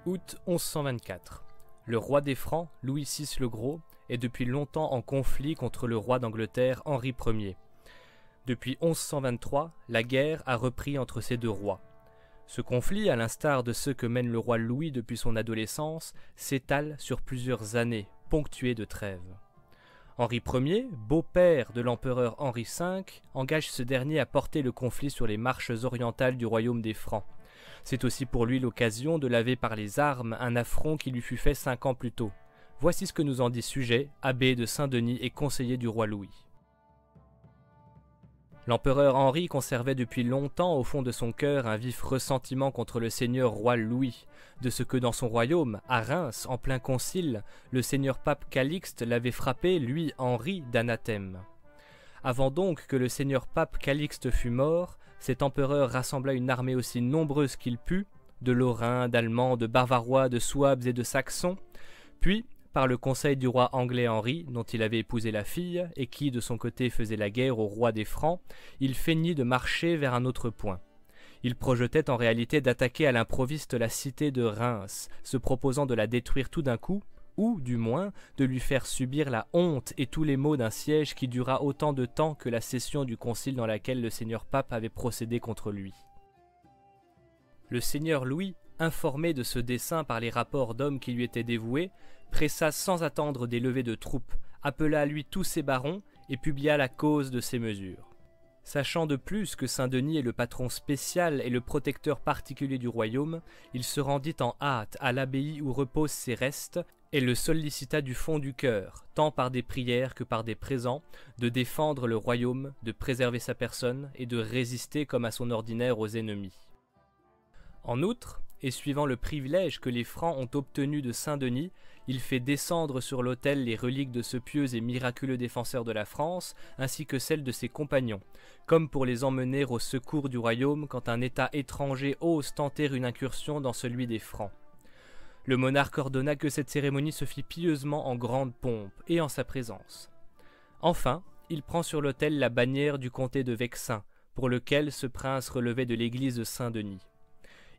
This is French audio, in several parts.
Août 1124. Le roi des Francs, Louis VI le Gros, est depuis longtemps en conflit contre le roi d'Angleterre, Henri Ier. Depuis 1123, la guerre a repris entre ces deux rois. Ce conflit, à l'instar de ceux que mène le roi Louis depuis son adolescence, s'étale sur plusieurs années, ponctuées de trêves. Henri Ier, beau-père de l'empereur Henri V, engage ce dernier à porter le conflit sur les marches orientales du royaume des Francs. C'est aussi pour lui l'occasion de laver par les armes un affront qui lui fut fait 5 ans plus tôt. Voici ce que nous en dit Suger, abbé de Saint-Denis et conseiller du roi Louis. L'empereur Henri conservait depuis longtemps au fond de son cœur un vif ressentiment contre le seigneur roi Louis, de ce que dans son royaume, à Reims, en plein concile, le seigneur pape Calixte l'avait frappé, lui Henri, d'anathème. Avant donc que le seigneur pape Calixte fût mort, cet empereur rassembla une armée aussi nombreuse qu'il put, de Lorrains, d'Allemands, de Bavarois, de Souabes et de Saxons, puis, par le conseil du roi anglais Henri, dont il avait épousé la fille, et qui de son côté faisait la guerre au roi des Francs, il feignit de marcher vers un autre point. Il projetait en réalité d'attaquer à l'improviste la cité de Reims, se proposant de la détruire tout d'un coup, ou, du moins, de lui faire subir la honte et tous les maux d'un siège qui dura autant de temps que la session du concile dans laquelle le seigneur pape avait procédé contre lui. Le seigneur Louis, informé de ce dessein par les rapports d'hommes qui lui étaient dévoués, pressa sans attendre des levées de troupes, appela à lui tous ses barons et publia la cause de ces mesures. Sachant de plus que Saint-Denis est le patron spécial et le protecteur particulier du royaume, il se rendit en hâte à l'abbaye où reposent ses restes et le sollicita du fond du cœur, tant par des prières que par des présents, de défendre le royaume, de préserver sa personne et de résister comme à son ordinaire aux ennemis. En outre, et suivant le privilège que les Francs ont obtenu de Saint-Denis, il fait descendre sur l'autel les reliques de ce pieux et miraculeux défenseur de la France, ainsi que celles de ses compagnons, comme pour les emmener au secours du royaume quand un État étranger ose tenter une incursion dans celui des Francs. Le monarque ordonna que cette cérémonie se fît pieusement en grande pompe et en sa présence. Enfin, il prend sur l'autel la bannière du comté de Vexin, pour lequel ce prince relevait de l'église de Saint-Denis.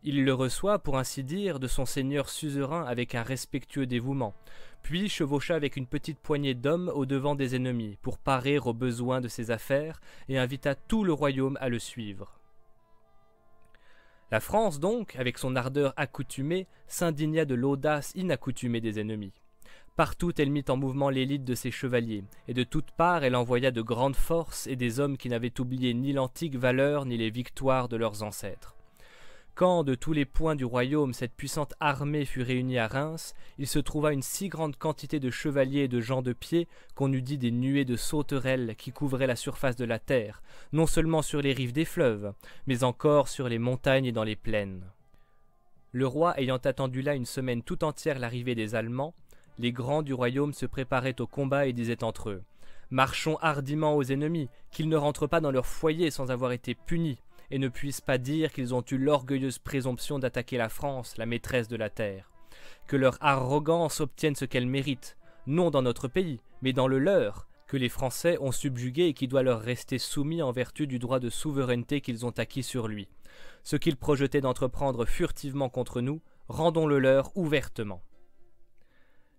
Il le reçoit, pour ainsi dire, de son seigneur suzerain avec un respectueux dévouement, puis chevaucha avec une petite poignée d'hommes au-devant des ennemis, pour parer aux besoins de ses affaires, et invita tout le royaume à le suivre. La France, donc, avec son ardeur accoutumée, s'indigna de l'audace inaccoutumée des ennemis. Partout elle mit en mouvement l'élite de ses chevaliers, et de toutes parts elle envoya de grandes forces et des hommes qui n'avaient oublié ni l'antique valeur ni les victoires de leurs ancêtres. Quand, de tous les points du royaume, cette puissante armée fut réunie à Reims, il se trouva une si grande quantité de chevaliers et de gens de pied qu'on eût dit des nuées de sauterelles qui couvraient la surface de la terre, non seulement sur les rives des fleuves, mais encore sur les montagnes et dans les plaines. Le roi ayant attendu là une semaine tout entière l'arrivée des Allemands, les grands du royaume se préparaient au combat et disaient entre eux « Marchons hardiment aux ennemis, qu'ils ne rentrent pas dans leur foyer sans avoir été punis, et ne puissent pas dire qu'ils ont eu l'orgueilleuse présomption d'attaquer la France, la maîtresse de la terre. Que leur arrogance obtienne ce qu'elle mérite, non dans notre pays, mais dans le leur, que les Français ont subjugué et qui doit leur rester soumis en vertu du droit de souveraineté qu'ils ont acquis sur lui. Ce qu'ils projetaient d'entreprendre furtivement contre nous, rendons-le leur ouvertement. »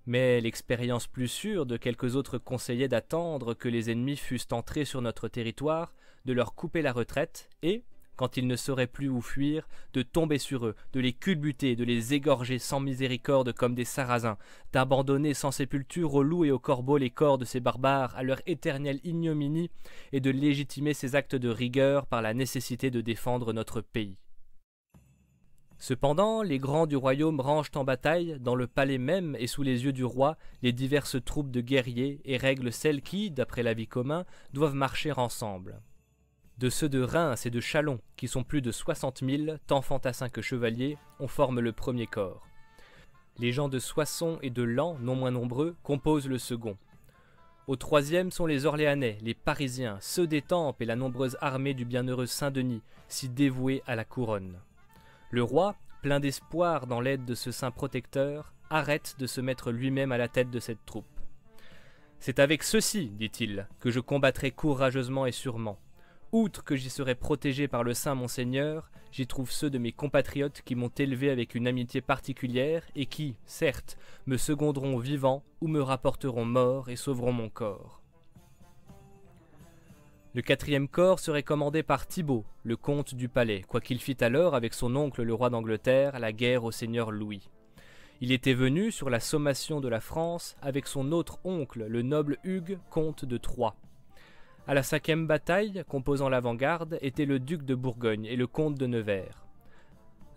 Mais l'expérience plus sûre de quelques autres conseillait d'attendre que les ennemis fussent entrés sur notre territoire, de leur couper la retraite et, quand ils ne sauraient plus où fuir, de tomber sur eux, de les culbuter, de les égorger sans miséricorde comme des sarrasins, d'abandonner sans sépulture aux loups et aux corbeaux les corps de ces barbares à leur éternelle ignominie et de légitimer ces actes de rigueur par la nécessité de défendre notre pays. Cependant, les grands du royaume rangent en bataille, dans le palais même et sous les yeux du roi, les diverses troupes de guerriers et règlent celles qui, d'après l'avis commun, doivent marcher ensemble. De ceux de Reims et de Châlons, qui sont plus de 60 000, tant fantassins que chevaliers, on forme le premier corps. Les gens de Soissons et de Laon, non moins nombreux, composent le second. Au troisième sont les Orléanais, les Parisiens, ceux d'Étampes et la nombreuse armée du bienheureux Saint-Denis, si dévoués à la couronne. Le roi, plein d'espoir dans l'aide de ce saint protecteur, arrête de se mettre lui-même à la tête de cette troupe. « C'est avec ceux-ci, dit-il, que je combattrai courageusement et sûrement. Outre que j'y serai protégé par le saint Monseigneur, j'y trouve ceux de mes compatriotes qui m'ont élevé avec une amitié particulière et qui, certes, me seconderont vivant ou me rapporteront mort et sauveront mon corps. Le 4e corps serait commandé par Thibaut, le comte du Palais, quoiqu'il fît alors, avec son oncle le roi d'Angleterre, la guerre au seigneur Louis. Il était venu, sur la sommation de la France, avec son autre oncle, le noble Hugues, comte de Troyes. À la 5e bataille, composant l'avant-garde, étaient le duc de Bourgogne et le comte de Nevers.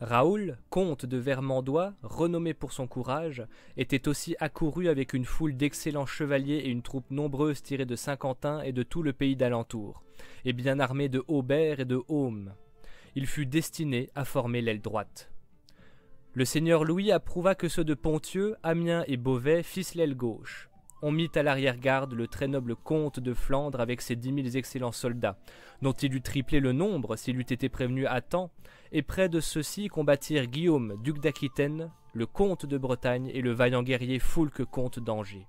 Raoul, comte de Vermandois, renommé pour son courage, était aussi accouru avec une foule d'excellents chevaliers et une troupe nombreuse tirée de Saint-Quentin et de tout le pays d'alentour, et bien armée de haubert et de haume. Il fut destiné à former l'aile droite. Le seigneur Louis approuva que ceux de Ponthieu, Amiens et Beauvais fissent l'aile gauche. On mit à l'arrière-garde le très noble comte de Flandre avec ses 10 000 excellents soldats, dont il eût triplé le nombre s'il eût été prévenu à temps, et près de ceux-ci combattirent Guillaume, duc d'Aquitaine, le comte de Bretagne et le vaillant guerrier Foulques, comte d'Angers.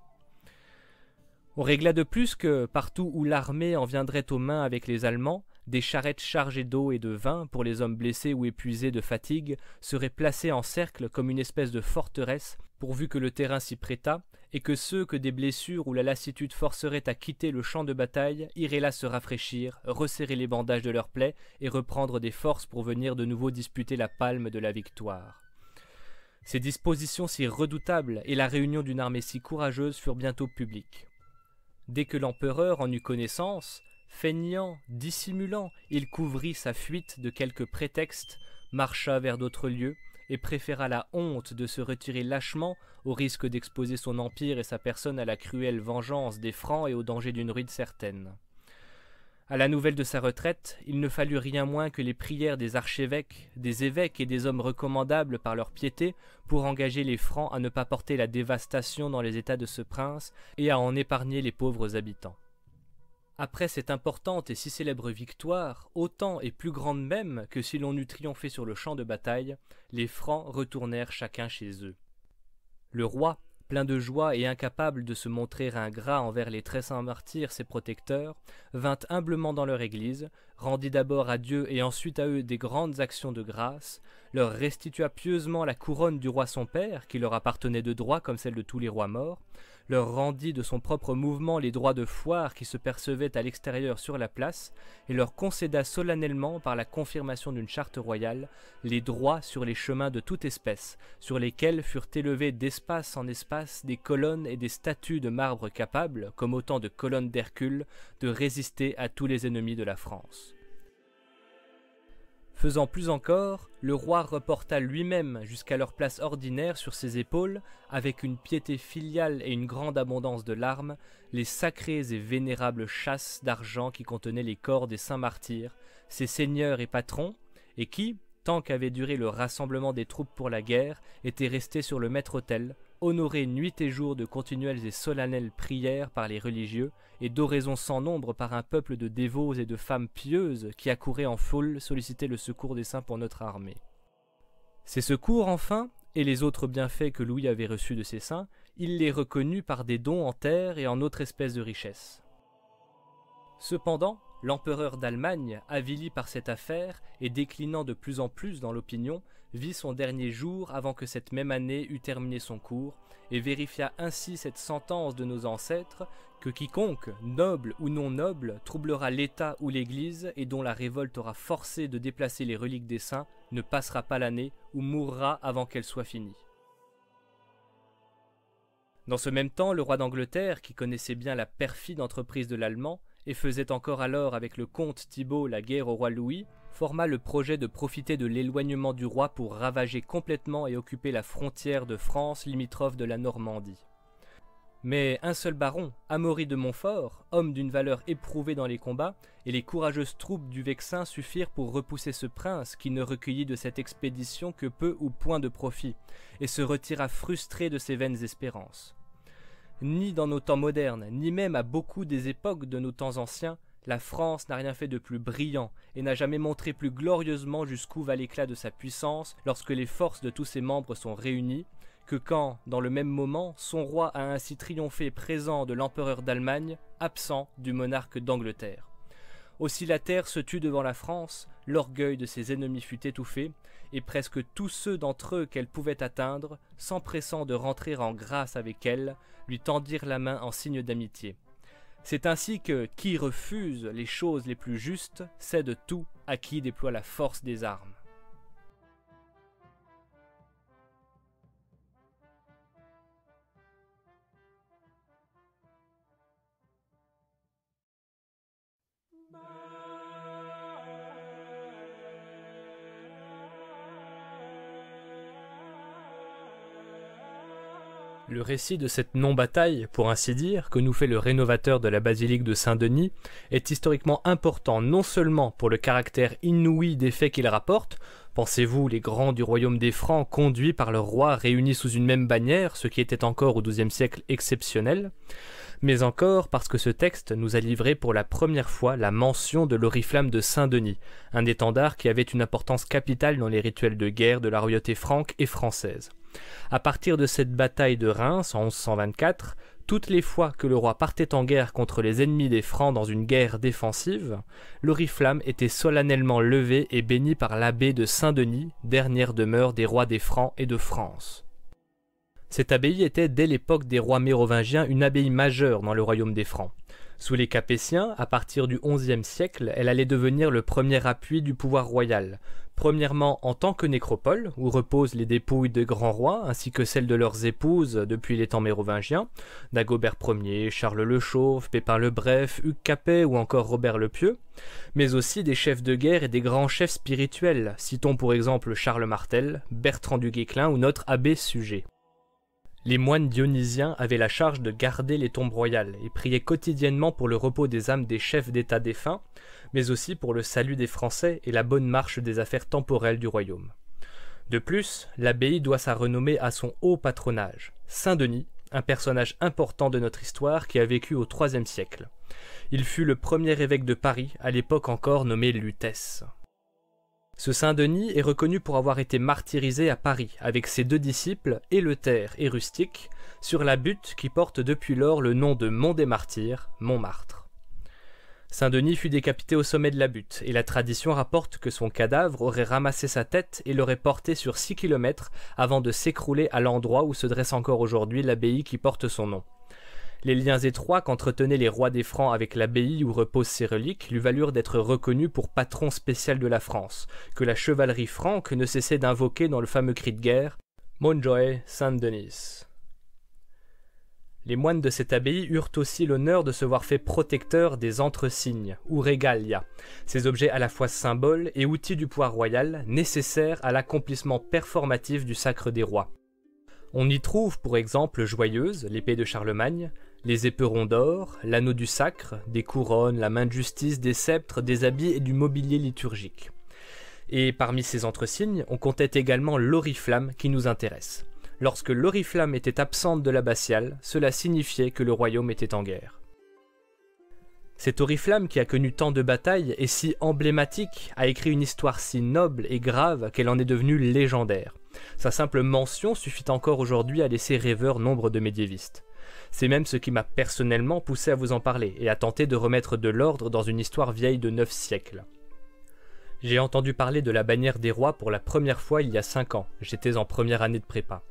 On régla de plus que, partout où l'armée en viendrait aux mains avec les Allemands, des charrettes chargées d'eau et de vin pour les hommes blessés ou épuisés de fatigue seraient placées en cercle comme une espèce de forteresse, pourvu que le terrain s'y prêtât, et que ceux que des blessures ou la lassitude forceraient à quitter le champ de bataille iraient là se rafraîchir, resserrer les bandages de leurs plaies et reprendre des forces pour venir de nouveau disputer la palme de la victoire. Ces dispositions si redoutables et la réunion d'une armée si courageuse furent bientôt publiques. Dès que l'empereur en eut connaissance, feignant, dissimulant, il couvrit sa fuite de quelques prétextes, marcha vers d'autres lieux, et préféra la honte de se retirer lâchement au risque d'exposer son empire et sa personne à la cruelle vengeance des Francs et au danger d'une ruine certaine. À la nouvelle de sa retraite, il ne fallut rien moins que les prières des archevêques, des évêques et des hommes recommandables par leur piété pour engager les Francs à ne pas porter la dévastation dans les états de ce prince et à en épargner les pauvres habitants. Après cette importante et si célèbre victoire, autant et plus grande même que si l'on eût triomphé sur le champ de bataille, les Francs retournèrent chacun chez eux. Le roi, plein de joie et incapable de se montrer ingrat envers les très saints martyrs ses protecteurs, vint humblement dans leur église, rendit d'abord à Dieu et ensuite à eux des grandes actions de grâce, leur restitua pieusement la couronne du roi son père, qui leur appartenait de droit comme celle de tous les rois morts, leur rendit de son propre mouvement les droits de foire qui se percevaient à l'extérieur sur la place, et leur concéda solennellement, par la confirmation d'une charte royale, les droits sur les chemins de toute espèce, sur lesquels furent élevés d'espace en espace des colonnes et des statues de marbre capables, comme autant de colonnes d'Hercule, de résister à tous les ennemis de la France. Faisant plus encore, le roi reporta lui-même jusqu'à leur place ordinaire sur ses épaules, avec une piété filiale et une grande abondance de larmes, les sacrées et vénérables chasses d'argent qui contenaient les corps des saints martyrs, ses seigneurs et patrons, et qui, tant qu'avait duré le rassemblement des troupes pour la guerre, étaient restés sur le maître-autel, honorés nuit et jour de continuelles et solennelles prières par les religieux, et d'oraisons sans nombre par un peuple de dévots et de femmes pieuses qui accouraient en foule solliciter le secours des saints pour notre armée. Ces secours, enfin, et les autres bienfaits que Louis avait reçus de ses saints, il les reconnut par des dons en terre et en autres espèces de richesses. Cependant, l'empereur d'Allemagne, avili par cette affaire et déclinant de plus en plus dans l'opinion, vit son dernier jour avant que cette même année eût terminé son cours, et vérifia ainsi cette sentence de nos ancêtres, que quiconque, noble ou non noble, troublera l'État ou l'Église et dont la révolte aura forcé de déplacer les reliques des saints, ne passera pas l'année ou mourra avant qu'elle soit finie. Dans ce même temps, le roi d'Angleterre, qui connaissait bien la perfide entreprise de l'Allemand, et faisait encore alors avec le comte Thibaut la guerre au roi Louis, forma le projet de profiter de l'éloignement du roi pour ravager complètement et occuper la frontière de France limitrophe de la Normandie. Mais un seul baron, Amaury de Montfort, homme d'une valeur éprouvée dans les combats, et les courageuses troupes du Vexin suffirent pour repousser ce prince qui ne recueillit de cette expédition que peu ou point de profit, et se retira frustré de ses vaines espérances. Ni dans nos temps modernes, ni même à beaucoup des époques de nos temps anciens, la France n'a rien fait de plus brillant et n'a jamais montré plus glorieusement jusqu'où va l'éclat de sa puissance lorsque les forces de tous ses membres sont réunies, que quand, dans le même moment, son roi a ainsi triomphé présent de l'empereur d'Allemagne, absent du monarque d'Angleterre. Aussi la terre se tut devant la France, l'orgueil de ses ennemis fut étouffé, et presque tous ceux d'entre eux qu'elle pouvait atteindre, s'empressant de rentrer en grâce avec elle, lui tendirent la main en signe d'amitié. C'est ainsi que qui refuse les choses les plus justes cède tout à qui déploie la force des armes. Le récit de cette non-bataille, pour ainsi dire, que nous fait le rénovateur de la basilique de Saint-Denis, est historiquement important non seulement pour le caractère inouï des faits qu'il rapporte, pensez-vous les grands du royaume des Francs conduits par leur roi réunis sous une même bannière, ce qui était encore au XIIe siècle exceptionnel, mais encore parce que ce texte nous a livré pour la première fois la mention de l'oriflamme de Saint-Denis, un étendard qui avait une importance capitale dans les rituels de guerre de la royauté franque et française. À partir de cette bataille de Reims en 1124, toutes les fois que le roi partait en guerre contre les ennemis des Francs dans une guerre défensive, l'oriflamme était solennellement levé et béni par l'abbé de Saint-Denis, dernière demeure des rois des Francs et de France. Cette abbaye était dès l'époque des rois mérovingiens une abbaye majeure dans le royaume des Francs. Sous les Capétiens, à partir du XIe siècle, elle allait devenir le premier appui du pouvoir royal. Premièrement en tant que nécropole, où reposent les dépouilles de grands rois, ainsi que celles de leurs épouses depuis les temps mérovingiens, Dagobert Ier, Charles le Chauve, Pépin le Bref, Hugues Capet ou encore Robert le Pieux, mais aussi des chefs de guerre et des grands chefs spirituels, citons pour exemple Charles Martel, Bertrand du Guesclin ou notre abbé Suger. Les moines dionysiens avaient la charge de garder les tombes royales et priaient quotidiennement pour le repos des âmes des chefs d'État défunts, mais aussi pour le salut des Français et la bonne marche des affaires temporelles du royaume. De plus, l'abbaye doit sa renommée à son haut patronage, Saint-Denis, un personnage important de notre histoire qui a vécu au IIIe siècle. Il fut le premier évêque de Paris, à l'époque encore nommé Lutèce. Ce Saint-Denis est reconnu pour avoir été martyrisé à Paris avec ses deux disciples, Éleuthère et Rustique, sur la butte qui porte depuis lors le nom de Mont des Martyrs, Montmartre. Saint-Denis fut décapité au sommet de la butte, et la tradition rapporte que son cadavre aurait ramassé sa tête et l'aurait porté sur 6 km avant de s'écrouler à l'endroit où se dresse encore aujourd'hui l'abbaye qui porte son nom. Les liens étroits qu'entretenaient les rois des Francs avec l'abbaye où reposent ses reliques lui valurent d'être reconnu pour patron spécial de la France, que la chevalerie franque ne cessait d'invoquer dans le fameux cri de guerre « Montjoie Saint-Denis ». Les moines de cette abbaye eurent aussi l'honneur de se voir fait protecteurs des entresignes, ou regalia, ces objets à la fois symboles et outils du pouvoir royal nécessaires à l'accomplissement performatif du sacre des rois. On y trouve pour exemple Joyeuse, l'épée de Charlemagne, les éperons d'or, l'anneau du sacre, des couronnes, la main de justice, des sceptres, des habits et du mobilier liturgique. Et parmi ces entresignes, on comptait également l'oriflamme qui nous intéresse. Lorsque l'oriflamme était absente de l'abbatiale, cela signifiait que le royaume était en guerre. Cet oriflamme qui a connu tant de batailles et si emblématique a écrit une histoire si noble et grave qu'elle en est devenue légendaire. Sa simple mention suffit encore aujourd'hui à laisser rêveur nombre de médiévistes. C'est même ce qui m'a personnellement poussé à vous en parler et à tenter de remettre de l'ordre dans une histoire vieille de 9 siècles. J'ai entendu parler de la bannière des rois pour la première fois il y a 5 ans, j'étais en première année de prépa.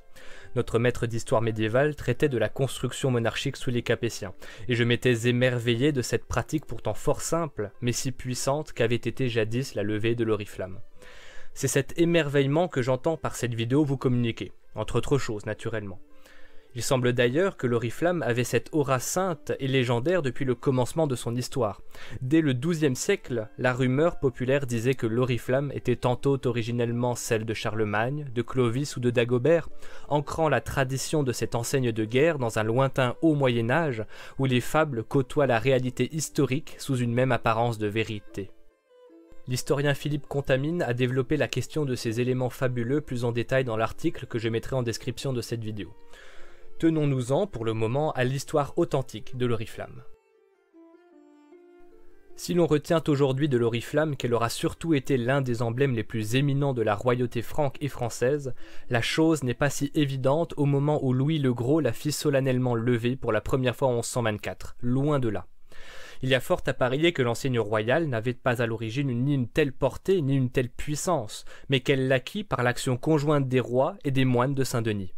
Notre maître d'histoire médiévale traitait de la construction monarchique sous les Capétiens, et je m'étais émerveillé de cette pratique pourtant fort simple, mais si puissante qu'avait été jadis la levée de l'oriflamme. C'est cet émerveillement que j'entends par cette vidéo vous communiquer, entre autres choses naturellement. Il semble d'ailleurs que l'oriflamme avait cette aura sainte et légendaire depuis le commencement de son histoire. Dès le XIIe siècle, la rumeur populaire disait que l'oriflamme était tantôt originellement celle de Charlemagne, de Clovis ou de Dagobert, ancrant la tradition de cette enseigne de guerre dans un lointain haut Moyen-Âge où les fables côtoient la réalité historique sous une même apparence de vérité. L'historien Philippe Contamine a développé la question de ces éléments fabuleux plus en détail dans l'article que je mettrai en description de cette vidéo. Tenons-nous-en pour le moment à l'histoire authentique de l'oriflamme. Si l'on retient aujourd'hui de l'oriflamme qu'elle aura surtout été l'un des emblèmes les plus éminents de la royauté franque et française, la chose n'est pas si évidente au moment où Louis le Gros la fit solennellement lever pour la première fois en 1124, loin de là. Il y a fort à parier que l'enseigne royale n'avait pas à l'origine ni une telle portée ni une telle puissance, mais qu'elle l'acquit par l'action conjointe des rois et des moines de Saint-Denis.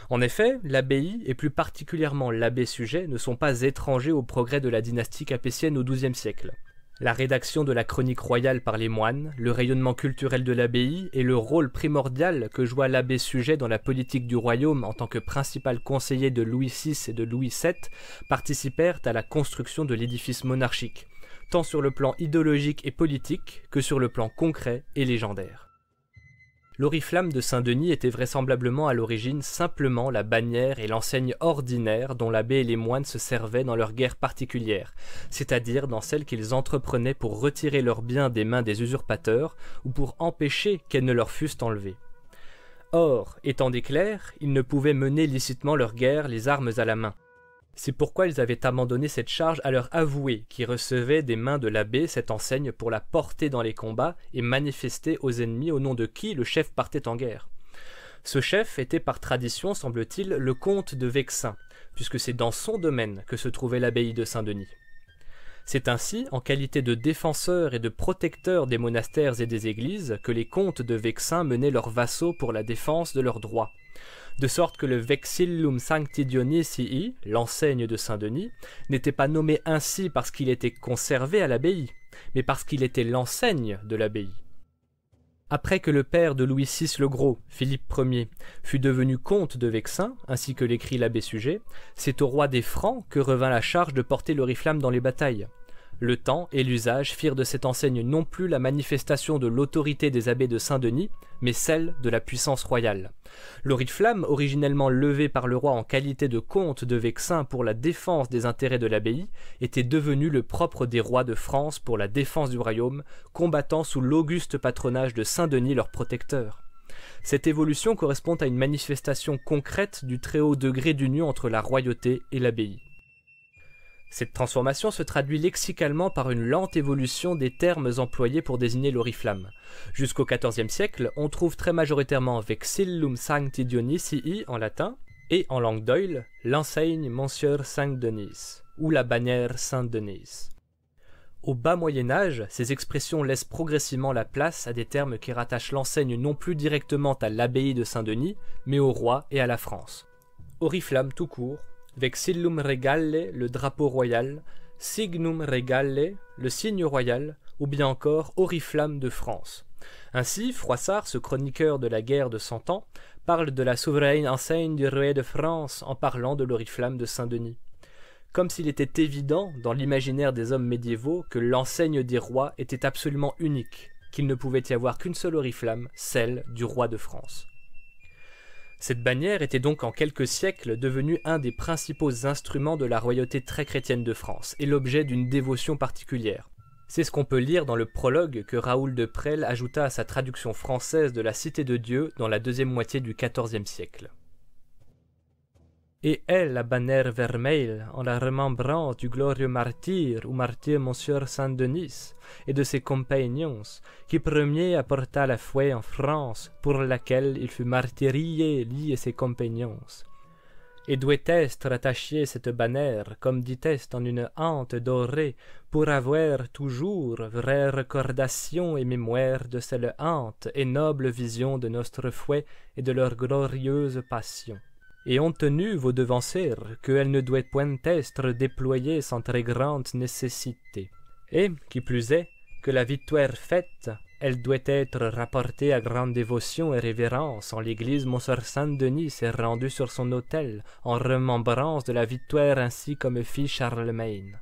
En effet, l'abbaye, et plus particulièrement l'abbé Suger, ne sont pas étrangers au progrès de la dynastie capétienne au XIIe siècle. La rédaction de la chronique royale par les moines, le rayonnement culturel de l'abbaye et le rôle primordial que joua l'abbé Suger dans la politique du royaume en tant que principal conseiller de Louis VI et de Louis VII participèrent à la construction de l'édifice monarchique, tant sur le plan idéologique et politique que sur le plan concret et légendaire. L'oriflamme de Saint-Denis était vraisemblablement à l'origine simplement la bannière et l'enseigne ordinaire dont l'abbé et les moines se servaient dans leurs guerres particulières, c'est-à-dire dans celles qu'ils entreprenaient pour retirer leurs biens des mains des usurpateurs ou pour empêcher qu'elles ne leur fussent enlevées. Or, étant des clercs, ils ne pouvaient mener licitement leurs guerres les armes à la main. C'est pourquoi ils avaient abandonné cette charge à leur avoué, qui recevait des mains de l'abbé cette enseigne pour la porter dans les combats et manifester aux ennemis au nom de qui le chef partait en guerre. Ce chef était par tradition, semble-t-il, le comte de Vexin, puisque c'est dans son domaine que se trouvait l'abbaye de Saint-Denis. C'est ainsi, en qualité de défenseurs et de protecteurs des monastères et des églises, que les comtes de Vexin menaient leurs vassaux pour la défense de leurs droits. De sorte que le Vexillum Sancti Dionisii, l'enseigne de Saint-Denis, n'était pas nommé ainsi parce qu'il était conservé à l'abbaye, mais parce qu'il était l'enseigne de l'abbaye. Après que le père de Louis VI le Gros, Philippe Ier, fut devenu comte de Vexin, ainsi que l'écrit l'abbé Suger, c'est au roi des Francs que revint la charge de porter l'oriflamme dans les batailles. Le temps et l'usage firent de cette enseigne non plus la manifestation de l'autorité des abbés de Saint-Denis, mais celle de la puissance royale. L'oriflamme, originellement levé par le roi en qualité de comte de Vexin pour la défense des intérêts de l'abbaye, était devenu le propre des rois de France pour la défense du royaume, combattant sous l'auguste patronage de Saint-Denis leur protecteur. Cette évolution correspond à une manifestation concrète du très haut degré d'union entre la royauté et l'abbaye. Cette transformation se traduit lexicalement par une lente évolution des termes employés pour désigner l'oriflamme. Jusqu'au XIVe siècle, on trouve très majoritairement Vexillum Sancti Dionisii en latin, et en langue d'oïl, l'enseigne Monsieur Saint-Denis, ou la bannière Saint-Denis. Au bas Moyen-Âge, ces expressions laissent progressivement la place à des termes qui rattachent l'enseigne non plus directement à l'abbaye de Saint-Denis, mais au roi et à la France. Oriflamme tout court, Vexillum regale, le drapeau royal, Signum regale, le signe royal, ou bien encore Oriflamme de France. Ainsi, Froissart, ce chroniqueur de la guerre de Cent Ans, parle de la souveraine enseigne du roi de France en parlant de l'oriflamme de Saint-Denis. Comme s'il était évident, dans l'imaginaire des hommes médiévaux, que l'enseigne des rois était absolument unique, qu'il ne pouvait y avoir qu'une seule oriflamme, celle du roi de France. Cette bannière était donc en quelques siècles devenue un des principaux instruments de la royauté très chrétienne de France et l'objet d'une dévotion particulière. C'est ce qu'on peut lire dans le prologue que Raoul de Presles ajouta à sa traduction française de la Cité de Dieu dans la deuxième moitié du XIVe siècle. Et est la bannière vermeille en la remembrance du glorieux martyr ou martyr Monsieur Saint-Denis et de ses compagnons, qui premier apporta la foi en France, pour laquelle il fut martyrisé lui et ses compagnons. Et doit être attaché cette bannière, comme dit-est en une hante dorée, pour avoir toujours vraie recordation et mémoire de cette hante et noble vision de notre foi et de leur glorieuse passion. Et ont tenu vos devanciers qu'elle ne doit point être déployée sans très grande nécessité. Et, qui plus est, que la victoire faite, elle doit être rapportée à grande dévotion et révérence en l'église Monseigneur Saint-Denis s'est rendu sur son autel en remembrance de la victoire ainsi comme fit Charlemagne.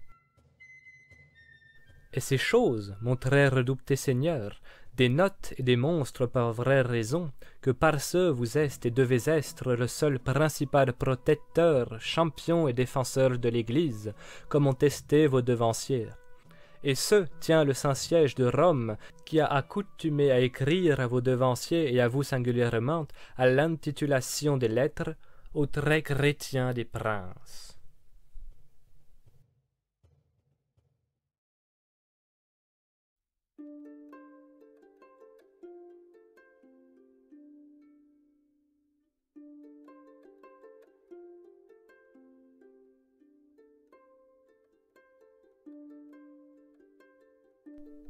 Et ces choses, mon très redouté Seigneur, dénotent et démontrent par vraie raison que par ce vous êtes et devez être le seul principal protecteur, champion et défenseur de l'Église, comme ont testé vos devanciers. Et ce tient le Saint-Siège de Rome, qui a accoutumé à écrire à vos devanciers et à vous singulièrement à l'intitulation des lettres aux traits chrétiens des princes.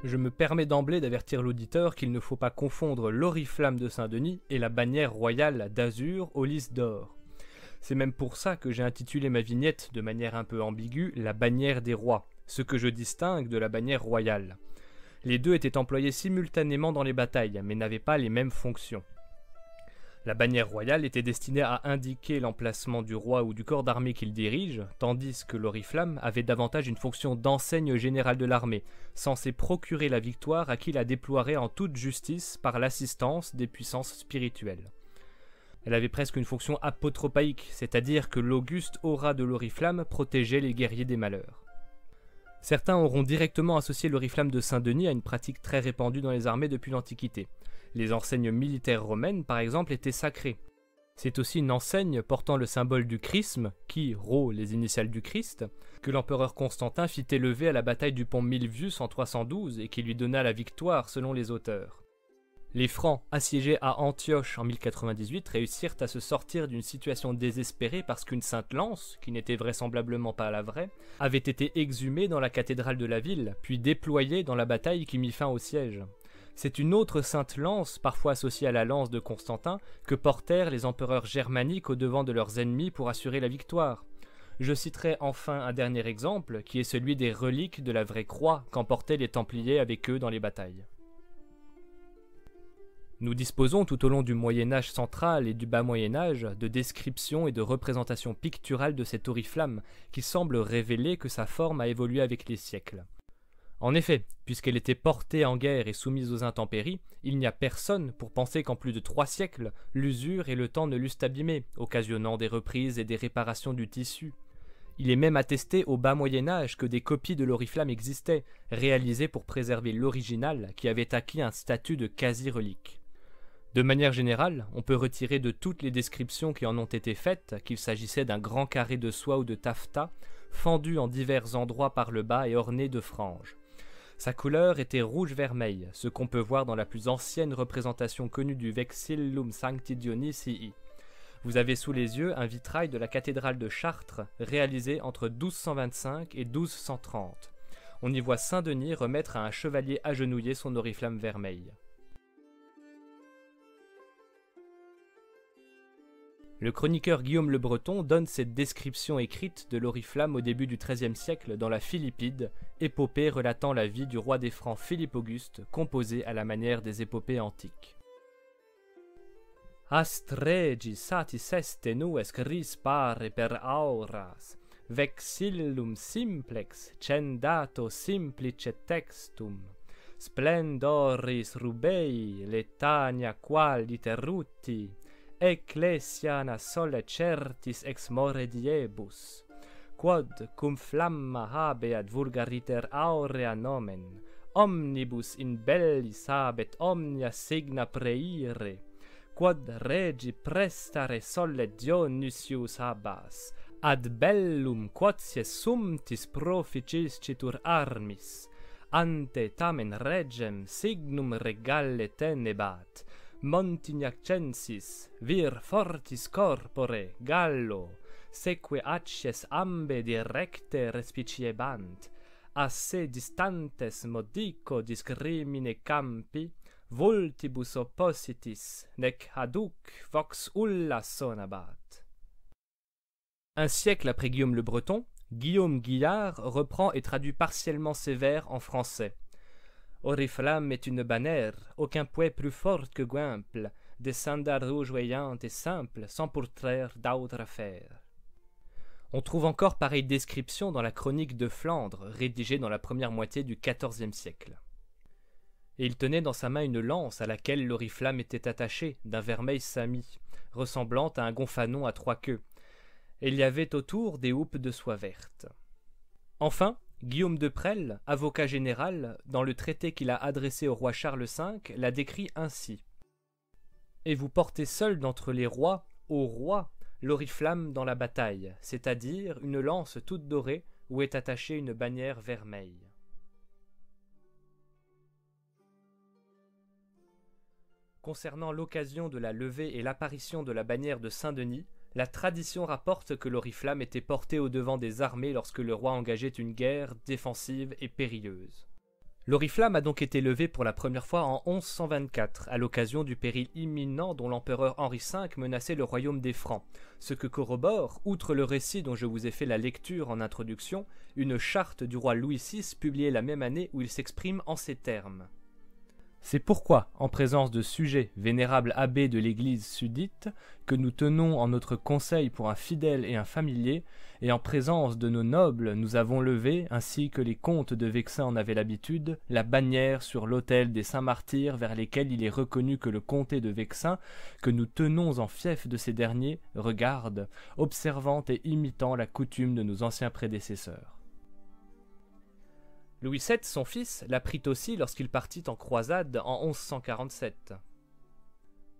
Je me permets d'emblée d'avertir l'auditeur qu'il ne faut pas confondre l'oriflamme de Saint-Denis et la bannière royale d'azur au lys d'or. C'est même pour ça que j'ai intitulé ma vignette de manière un peu ambiguë « La bannière des rois », ce que je distingue de la bannière royale. Les deux étaient employés simultanément dans les batailles, mais n'avaient pas les mêmes fonctions. La bannière royale était destinée à indiquer l'emplacement du roi ou du corps d'armée qu'il dirige, tandis que l'oriflamme avait davantage une fonction d'enseigne générale de l'armée, censée procurer la victoire à qui la déploierait en toute justice par l'assistance des puissances spirituelles. Elle avait presque une fonction apotropaïque, c'est-à-dire que l'auguste aura de l'oriflamme protégeait les guerriers des malheurs. Certains auront directement associé l'oriflamme de Saint-Denis à une pratique très répandue dans les armées depuis l'Antiquité. Les enseignes militaires romaines, par exemple, étaient sacrées. C'est aussi une enseigne portant le symbole du chrisme, qui, Rho, les initiales du Christ, que l'empereur Constantin fit élever à la bataille du pont Milvius en 312 et qui lui donna la victoire selon les auteurs. Les Francs, assiégés à Antioche en 1098, réussirent à se sortir d'une situation désespérée parce qu'une sainte lance, qui n'était vraisemblablement pas la vraie, avait été exhumée dans la cathédrale de la ville, puis déployée dans la bataille qui mit fin au siège. C'est une autre sainte lance, parfois associée à la lance de Constantin, que portèrent les empereurs germaniques au devant de leurs ennemis pour assurer la victoire. Je citerai enfin un dernier exemple, qui est celui des reliques de la vraie croix qu'emportaient les Templiers avec eux dans les batailles. Nous disposons tout au long du Moyen-Âge central et du bas Moyen-Âge de descriptions et de représentations picturales de cette oriflamme qui semblent révéler que sa forme a évolué avec les siècles. En effet, puisqu'elle était portée en guerre et soumise aux intempéries, il n'y a personne pour penser qu'en plus de 3 siècles, l'usure et le temps ne l'eussent abîmée, occasionnant des reprises et des réparations du tissu. Il est même attesté au bas Moyen-Âge que des copies de l'oriflamme existaient, réalisées pour préserver l'original qui avait acquis un statut de quasi-relique. De manière générale, on peut retirer de toutes les descriptions qui en ont été faites qu'il s'agissait d'un grand carré de soie ou de taffetas, fendu en divers endroits par le bas et orné de franges. Sa couleur était rouge-vermeil, ce qu'on peut voir dans la plus ancienne représentation connue du Vexillum Sancti Dionisii. Vous avez sous les yeux un vitrail de la cathédrale de Chartres, réalisé entre 1225 et 1230. On y voit Saint-Denis remettre à un chevalier agenouillé son oriflamme vermeil. Le chroniqueur Guillaume le Breton donne cette description écrite de l'oriflamme au début du XIIIe siècle dans la Philippide, épopée relatant la vie du roi des Francs Philippe Auguste, composée à la manière des épopées antiques. Ast regi satis est nues cris pare per auras, vexillum simplex cendato simplice textum, splendoris rubei letania qualiter ruti, Ecclesiana sole certis ex more diebus, quod cum flamma habeat vulgariter aurea nomen, omnibus in bellis habet omnia signa preire, quod regi prestare sole Dionysius habas, ad bellum quoties sumptis proficiscitur armis, ante tamen regem signum regale tenebat, Montignacensis, vir fortis corpore, Gallo, seque accies ambe directe respiciebant, a se distantes modico discrimine campi, vultibus oppositis, nec aduc vox ulla sonabat. Un siècle après Guillaume le Breton, Guillaume Guillard reprend et traduit partiellement ces vers en français. Oriflamme est une bannière, aucun poids plus forte que Gwimple, des sandales rougeoyantes et simples, sans pourtraire d'autre affaire. On trouve encore pareille description dans la chronique de Flandre, rédigée dans la première moitié du XIVe siècle. Et il tenait dans sa main une lance à laquelle l'oriflamme était attachée, d'un vermeil sami, ressemblant à un gonfanon à 3 queues, et il y avait autour des houppes de soie verte. Enfin, Guillaume de Presles, avocat général, dans le traité qu'il a adressé au roi Charles V, la décrit ainsi. « Et vous portez seul d'entre les rois, ô roi, l'oriflamme dans la bataille, c'est-à-dire une lance toute dorée où est attachée une bannière vermeille. » Concernant l'occasion de la levée et l'apparition de la bannière de Saint-Denis, la tradition rapporte que l'oriflamme était portée au devant des armées lorsque le roi engageait une guerre défensive et périlleuse. L'oriflamme a donc été levée pour la première fois en 1124, à l'occasion du péril imminent dont l'empereur Henri V menaçait le royaume des Francs, ce que corrobore, outre le récit dont je vous ai fait la lecture en introduction, une charte du roi Louis VI publiée la même année où il s'exprime en ces termes. C'est pourquoi, en présence de sujets, vénérables abbés de l'église sudite, que nous tenons en notre conseil pour un fidèle et un familier, et en présence de nos nobles, nous avons levé, ainsi que les comtes de Vexin en avaient l'habitude, la bannière sur l'autel des Saints-Martyrs vers lesquels il est reconnu que le comté de Vexin, que nous tenons en fief de ces derniers, regarde, observant et imitant la coutume de nos anciens prédécesseurs. Louis VII, son fils, la prit aussi lorsqu'il partit en croisade en 1147.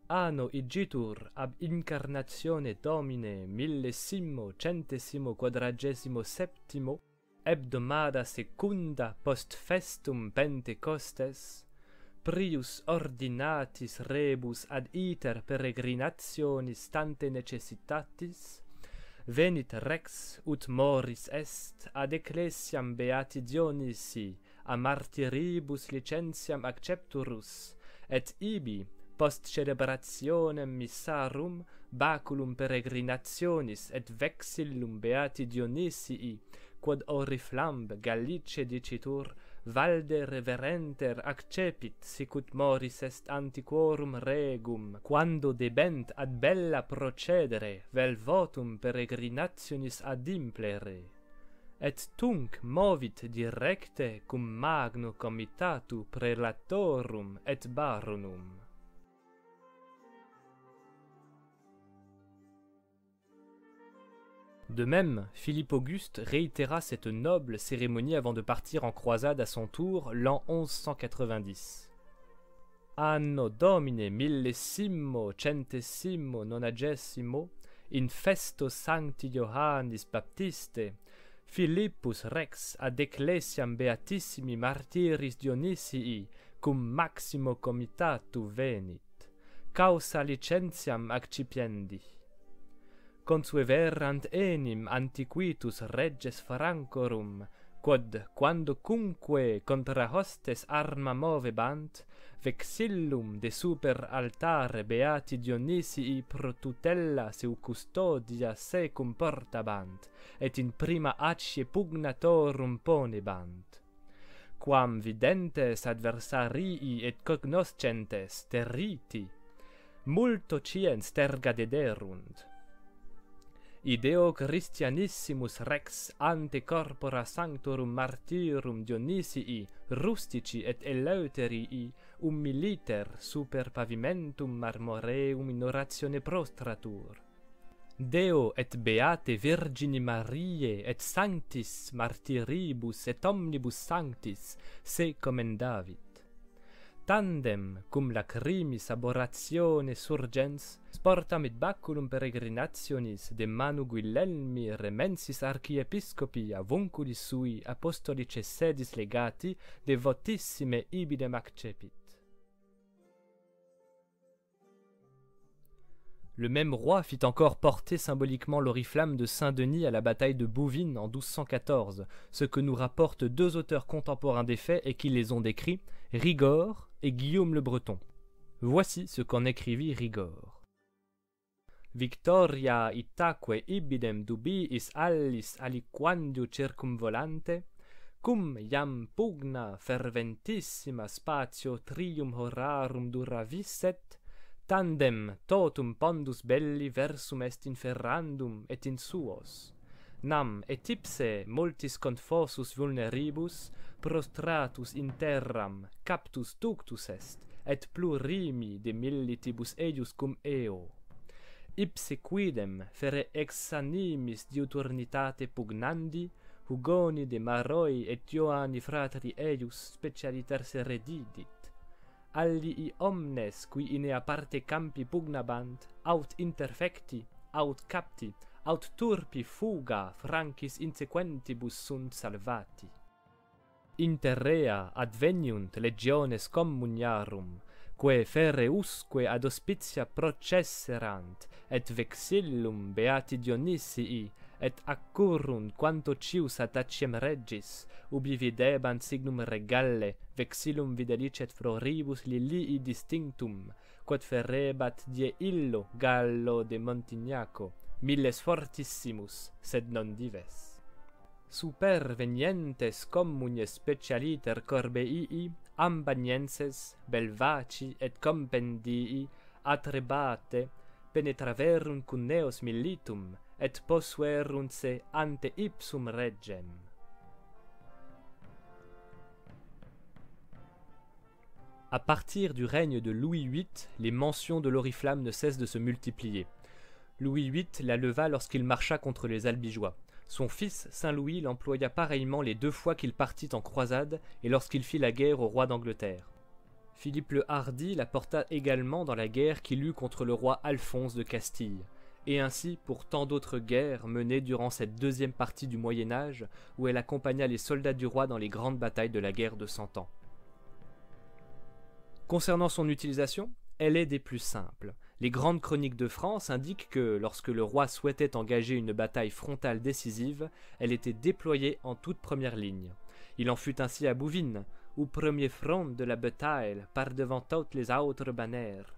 Anno igitur ab incarnatione Domine millesimo centesimo quadragesimo septimo hebdomada secunda post festum Pentecostes prius ordinatis rebus ad iter peregrinationis tante necessitatis venit rex ut moris est ad ecclesiam beati Dionisi a martyribus licentiam accepturus et ibi post celebrationem missarum baculum peregrinationis et vexillum beati Dionisii quod oriflamb Gallice dicitur valde reverenter accepit sicut moris est antiquorum regum quando debent ad bella procedere vel votum peregrinationis adimplere et tunc movit directe cum magno comitatu prelatorum et baronum. De même, Philippe Auguste réitéra cette noble cérémonie avant de partir en croisade à son tour l'an 1190. Anno Domine millesimo centesimo nonagesimo in festo Sancti Johannis Baptiste Philippus Rex ad ecclesiam beatissimi martyris Dionisii cum maximo comitatu venit causa licentiam accipiendi. Consueverant enim antiquitus reges Francorum, quod quandocunque contra hostes arma movebant, vexillum de super altare beati Dionisii pro tutella seu custodia secum portabant, et in prima acie pugnatorum ponebant. Quam videntes adversarii et cognoscentes territi, multo ciens terga dederunt. Ideo Christianissimus Rex ante corpora sanctorum martyrum Dionisii rustici et eleuterii humiliter super pavimentum marmoreum in oratione prostratur. Deo et beate Virgini Mariae et sanctis martyribus et omnibus sanctis se commendavit. Tandem cum lacrimis aboratione surgens sportam et baculum peregrinationis de manu Guilhelmi remensis archiepiscopi avunculis sui apostolice sedis legati devotissime ibidem accepit. Le même roi fit encore porter symboliquement l'oriflamme de Saint-Denis à la bataille de Bouvines en 1214, ce que nous rapportent deux auteurs contemporains des faits et qui les ont décrits, Rigord et Guillaume le Breton. Voici ce qu'en écrivit Rigord. Victoria itaque ibidem dubiis allis aliquandio circumvolante, cum iam pugna ferventissima spatio trium horarum duravisset, tandem totum pondus belli versum est inferrandum et in suos. Nam et ipse multis confosus vulneribus prostratus in terram captus ductus est, et plurimi de millitibus eius cum eo. Ipse quidem fere ex animis diuturnitate pugnandi, Hugoni de Maroi et Ioanni frateri eius specialiter se redidit. Allii omnes qui in ea parte campi pugnabant, aut interfecti, aut capti, aut turpi fuga francis insequentibus sunt salvati. Inter rea adveniunt legiones communiarum, quae fere usque ad hospitia processerant, et vexillum beati Dionisii, et accurrunt quanto cius ataciem regis, ubi videbant signum regalle, vexillum videlicet floribus lilii distinctum, quod ferrebat die illo Gallo de Montignaco, milles fortissimus, sed non dives. Supervenientes communes specialiter corbeii, ambanienses, belvaci et compendii, atrebate, penetraverunt cuneos militum, et posuerunt se ante ipsum regem. À partir du règne de Louis VIII, les mentions de l'oriflamme ne cessent de se multiplier. Louis VIII la leva lorsqu'il marcha contre les Albigeois. Son fils, Saint Louis, l'employa pareillement les 2 fois qu'il partit en croisade et lorsqu'il fit la guerre au roi d'Angleterre. Philippe le Hardi la porta également dans la guerre qu'il eut contre le roi Alphonse de Castille, et ainsi pour tant d'autres guerres menées durant cette 2e partie du Moyen-Âge où elle accompagna les soldats du roi dans les grandes batailles de la guerre de 100 ans. Concernant son utilisation, elle est des plus simples. Les grandes chroniques de France indiquent que, lorsque le roi souhaitait engager une bataille frontale décisive, elle était déployée en toute première ligne. Il en fut ainsi à Bouvines, au premier front de la bataille, par devant toutes les autres bannières.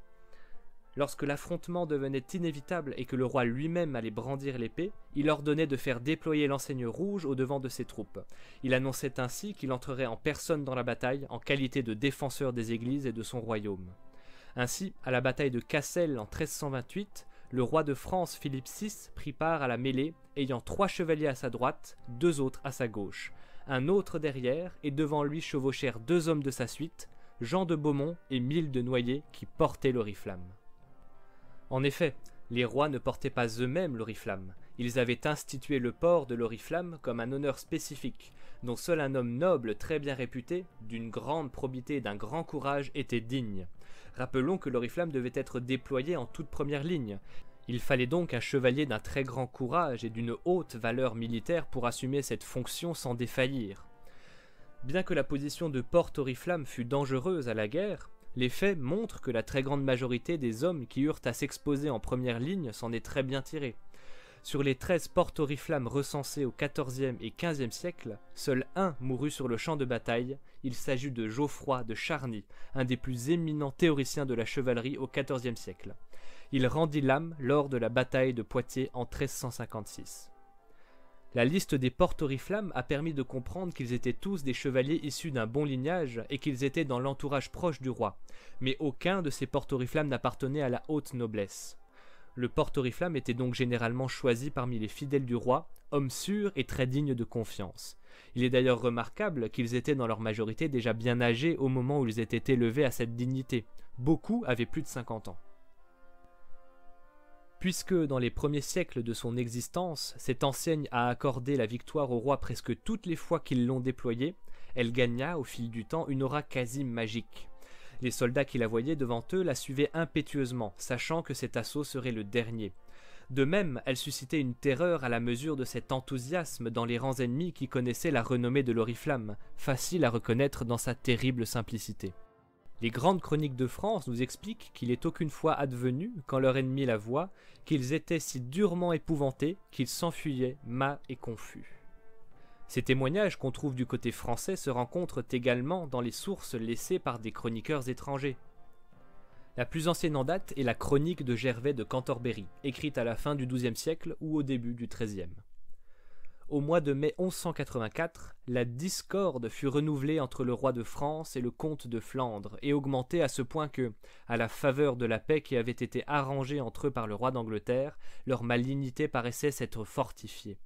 Lorsque l'affrontement devenait inévitable et que le roi lui-même allait brandir l'épée, il ordonnait de faire déployer l'enseigne rouge au devant de ses troupes. Il annonçait ainsi qu'il entrerait en personne dans la bataille en qualité de défenseur des églises et de son royaume. Ainsi, à la bataille de Cassel en 1328, le roi de France Philippe VI prit part à la mêlée, ayant 3 chevaliers à sa droite, 2 autres à sa gauche. Un autre derrière, et devant lui chevauchèrent 2 hommes de sa suite, Jean de Beaumont et Mille de Noyer, qui portaient l'oriflamme. En effet, les rois ne portaient pas eux-mêmes l'oriflamme. Ils avaient institué le port de l'oriflamme comme un honneur spécifique, dont seul un homme noble très bien réputé, d'une grande probité et d'un grand courage était digne. Rappelons que l'oriflamme devait être déployé en toute première ligne. Il fallait donc un chevalier d'un très grand courage et d'une haute valeur militaire pour assumer cette fonction sans défaillir. Bien que la position de porte-oriflamme fût dangereuse à la guerre, les faits montrent que la très grande majorité des hommes qui eurent à s'exposer en première ligne s'en est très bien tirée. Sur les 13 porte-oriflammes recensés au XIVe et XVe siècle, seul un mourut sur le champ de bataille. Il s'agit de Geoffroy de Charny, un des plus éminents théoriciens de la chevalerie au XIVe siècle. Il rendit l'âme lors de la bataille de Poitiers en 1356. La liste des porte-oriflammes a permis de comprendre qu'ils étaient tous des chevaliers issus d'un bon lignage et qu'ils étaient dans l'entourage proche du roi, mais aucun de ces porte-oriflammes n'appartenait à la haute noblesse. Le porte-oriflamme était donc généralement choisi parmi les fidèles du roi, hommes sûrs et très dignes de confiance. Il est d'ailleurs remarquable qu'ils étaient dans leur majorité déjà bien âgés au moment où ils étaient élevés à cette dignité. Beaucoup avaient plus de 50 ans. Puisque dans les premiers siècles de son existence, cette enseigne a accordé la victoire au roi presque toutes les fois qu'ils l'ont déployée, elle gagna au fil du temps une aura quasi magique. Les soldats qui la voyaient devant eux la suivaient impétueusement, sachant que cet assaut serait le dernier. De même, elle suscitait une terreur à la mesure de cet enthousiasme dans les rangs ennemis qui connaissaient la renommée de l'oriflamme, facile à reconnaître dans sa terrible simplicité. Les grandes chroniques de France nous expliquent qu'il est aucune fois advenu, quand leur ennemi la voit, qu'ils étaient si durement épouvantés qu'ils s'enfuyaient mat et confus. Ces témoignages qu'on trouve du côté français se rencontrent également dans les sources laissées par des chroniqueurs étrangers. La plus ancienne en date est la chronique de Gervais de Cantorbéry, écrite à la fin du XIIe siècle ou au début du XIIIe. Au mois de mai 1184, la discorde fut renouvelée entre le roi de France et le comte de Flandre et augmentée à ce point que, à la faveur de la paix qui avait été arrangée entre eux par le roi d'Angleterre, leur malignité paraissait s'être fortifiée.